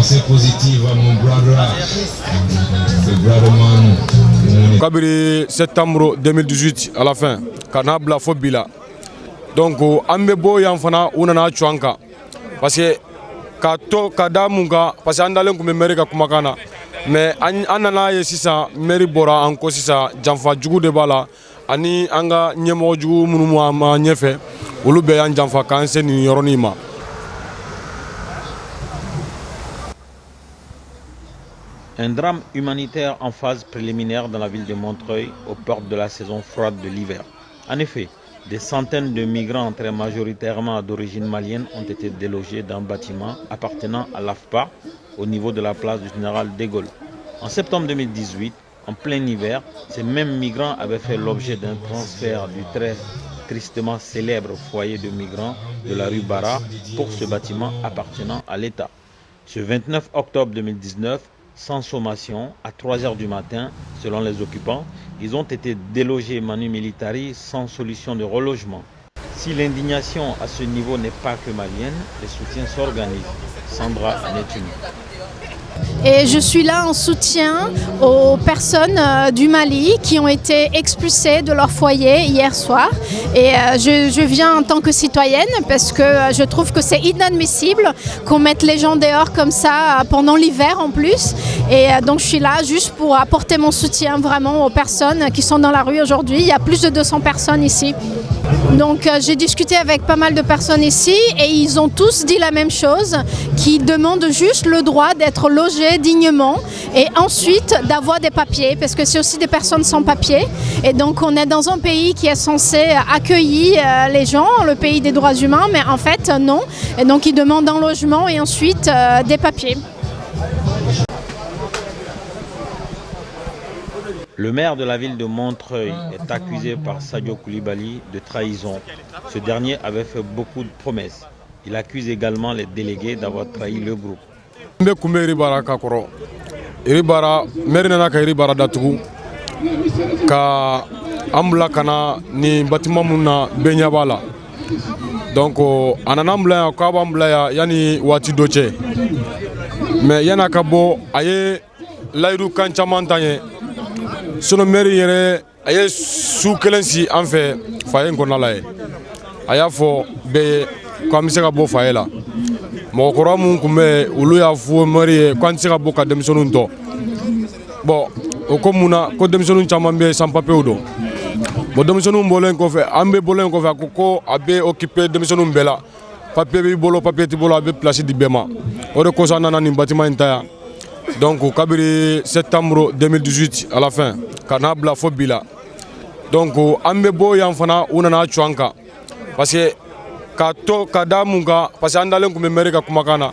pensée positive à mon brother, le brother man. Kabiri septembre 2018 à la fin, kana bla fo bila. Donc ambe bo yan fana unana chuanka parce que ka da munga parce que andalen ko meri ka kumakana mais anana ye sisa meri bora anko sisa janfa jugu de bala ani anga nyemo jugu munu ma nyefe olu be yan janfa kanse ni yoroni ma. Un drame humanitaire en phase préliminaire dans la ville de Montreuil, aux portes de la saison froide de l'hiver. En effet, des centaines de migrants, très majoritairement d'origine malienne, ont été délogés dans un bâtiment appartenant à l'AFPA au niveau de la place du général de Gaulle. En septembre 2018, en plein hiver, ces mêmes migrants avaient fait l'objet d'un transfert du très tristement célèbre foyer de migrants de la rue Bara pour ce bâtiment appartenant à l'État. Ce 29 octobre 2019, sans sommation, à 3 h du matin, selon les occupants, ils ont été délogés manu militari sans solution de relogement. Si l'indignation à ce niveau n'est pas que malienne, les soutiens s'organisent. Sandra en est une. Et je suis là en soutien aux personnes du Mali qui ont été expulsées de leur foyer hier soir. Et je viens en tant que citoyenne parce que je trouve que c'est inadmissible qu'on mette les gens dehors comme ça pendant l'hiver en plus. Et donc je suis là juste pour apporter mon soutien vraiment aux personnes qui sont dans la rue aujourd'hui. Il y a plus de 200 personnes ici. Donc j'ai discuté avec pas mal de personnes ici et ils ont tous dit la même chose, qui demandent juste le droit d'être logés dignement et ensuite d'avoir des papiers, parce que c'est aussi des personnes sans papiers. Et donc on est dans un pays qui est censé accueillir les gens, le pays des droits humains, mais en fait non. Et donc ils demandent un logement et ensuite des papiers. Le maire de la ville de Montreuil est accusé par Sadio Koulibaly de trahison. Ce dernier avait fait beaucoup de promesses. Il accuse également les délégués d'avoir trahi le groupe. Donc ananambla ko abambla yani wati doche mais yana kabo aye layru kan chamantanye sono meri yere aye su kelensi en fait fayen ko nalaye aya fo be ko amse ka bo fayela mo ko ramu kumbe ulu ya fo meri ko anse ka bo ka demsonun to bon o ko muna ko demsonun chamambe sans papier do bo demsonun bolen ko fe ambe bolen ko fe ko abe occupé demsonun bela papier bi bolo papier ti bolo abe place di bema o de ko sanana ni bâtiment intaya. Donc kabiri septembre 2018 à la fin kana bla fo bila. Donc ambe bo yan fana unana chuanka parce que ka da munga parce que andalen ko meri ka kumakana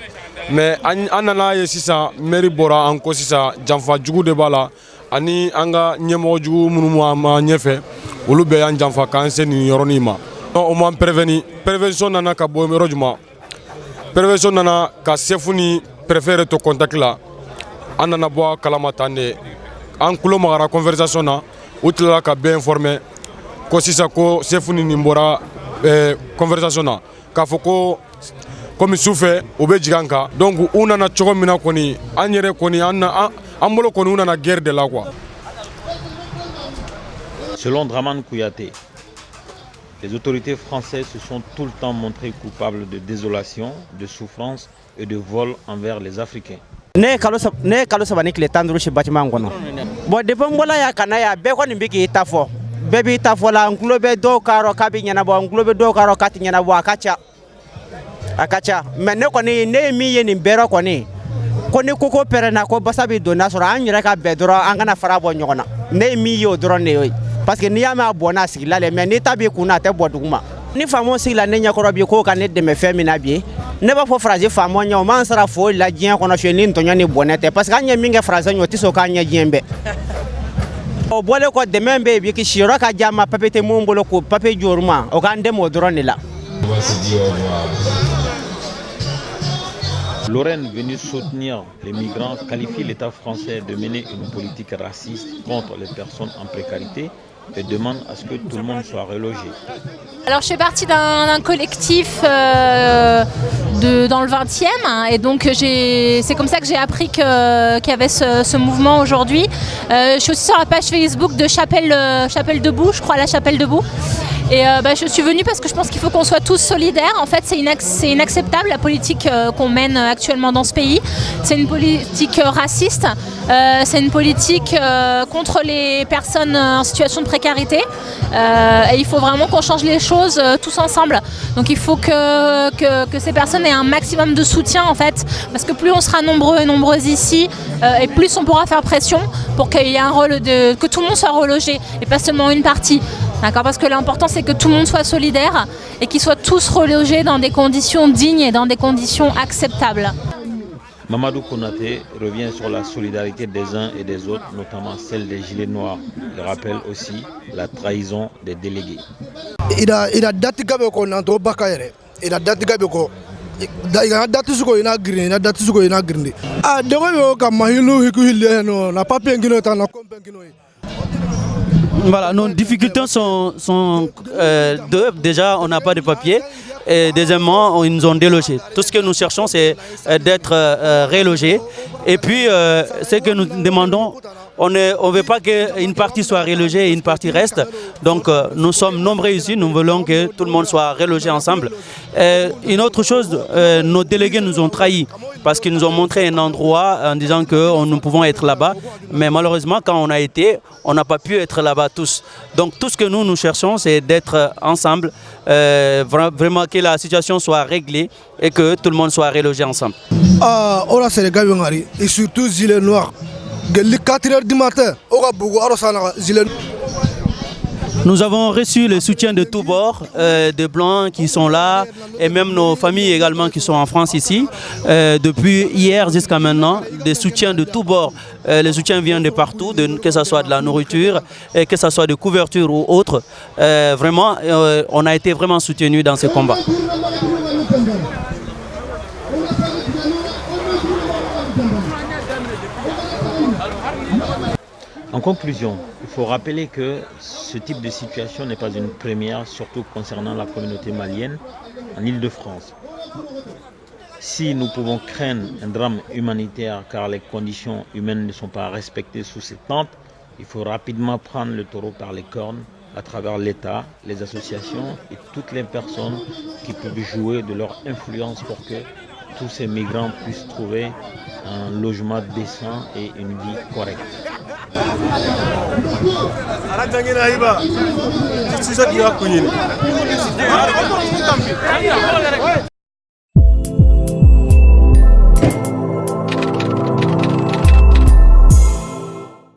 mais anana ye sisa meri bora anko sisa janfa jugu de bala ani anga nyemo jugu munu ma nyefe olu be yan janfa kanse ni yoroni ma. On m'a prévention nana ka bo merojuma prévention nana ka sefuni préféré to contact là anana bo kalamatane an kulo magara conversation na utla ka bien informé ko sisa ko sefuni ni mbora conversation na ka foko comme souffé o be jiganka donc unana chogo mina koni anyere koni anna ambolo koni unana guerre de la quoi. Selon Draman Kouyaté, les autorités françaises se sont tout le temps montrées coupables de désolation, de souffrance et de vol envers les Africains. Ne kalo sabani kile tanduru shi bâtiment ngono bo de bombola ya kana ya be ko ni bigi tafo bebi tafo la nglobe do karo kabi nyana bo nglobe do karo kati nyana bo akacha mais ne ko ni ne mi ye ni bero ko ni koko perena ko basabi do na soro an yira ka be doro an kana fara bo nyona ne mi yo doro ne yoy parce que ni ya ma bona sigila le mais ni tabi kuna te bo duguma ni famo sigila ne nyakoro bi ko kan ne de me femina bi ne ba fo phrase famo nya man sara fo la dien kono feni ntonyo ni bonete parce que anya minga phrase nyo tiso ka nya diembe o bole ko de membe bi ki shiro ka jama papete mumbolo ko pape joruma o kan de mo drone la. Lorraine, venue soutenir les migrants, qualifie l'État français de mener une politique raciste contre les personnes en précarité et demande à ce que tout le monde soit relogé. Alors je fais partie d'un collectif dans le 20e et donc c'est comme ça que j'ai appris qu'il y avait ce mouvement aujourd'hui. Je suis aussi sur la page Facebook de Chapelle Debout, je crois, la Chapelle Debout. Et je suis venue parce que je pense qu'il faut qu'on soit tous solidaires. En fait, c'est inacceptable la politique qu'on mène actuellement dans ce pays. C'est une politique raciste, c'est une politique contre les personnes en situation de précarité. Et il faut vraiment qu'on change les choses tous ensemble. Donc il faut que ces personnes aient un maximum de soutien en fait, parce que plus on sera nombreux et nombreuses ici, et plus on pourra faire pression pour qu'il y ait que tout le monde soit relogé et pas seulement une partie. D'accord, parce que l'important c'est que tout le monde soit solidaire et qu'ils soient tous relogés dans des conditions dignes et dans des conditions acceptables. Mamadou Konaté revient sur la solidarité des uns et des autres, notamment celle des Gilets Noirs. Il rappelle aussi la trahison des délégués. Il a dati gabe ko nanto bakayere. Il a dati gabe ko da dati suko ina green, ina dati suko ina green. Ah de ko ka mahilu hiku hille no na papier ngino ta na kompengino. Voilà, nos difficultés sont deux. Déjà, on n'a pas de papier. Et deuxièmement, ils nous ont délogés. Tout ce que nous cherchons, c'est d'être relogés. Et puis, ce que nous demandons, on ne veut pas qu'une partie soit relogée et une partie reste. Donc, nous sommes nombreux ici. Nous voulons que tout le monde soit relogé ensemble. Une autre chose, nos délégués nous ont trahis parce qu'ils nous ont montré un endroit en disant que nous pouvons être là-bas. Mais malheureusement, quand on a été, on n'a pas pu être là-bas tous. Donc, tout ce que nous cherchons, c'est d'être ensemble, vraiment que la situation soit réglée et que tout le monde soit relogé ensemble. On a c'est les gars et surtout Gilets Noirs. Les 4 h du matin, nous avons reçu le soutien de tous bords, des Blancs qui sont là et même nos familles également qui sont en France ici. Depuis hier jusqu'à maintenant, des soutiens de tous bords. Les soutiens viennent de partout, que ce soit de la nourriture, que ce soit de couverture ou autre. Vraiment, on a été vraiment soutenus dans ce combat. En conclusion, il faut rappeler que ce type de situation n'est pas une première, surtout concernant la communauté malienne en Île-de-France. Si nous pouvons craindre un drame humanitaire car les conditions humaines ne sont pas respectées sous ces tentes, il faut rapidement prendre le taureau par les cornes à travers l'État, les associations et toutes les personnes qui peuvent jouer de leur influence pour que tous ces migrants puissent trouver un logement décent et une vie correcte.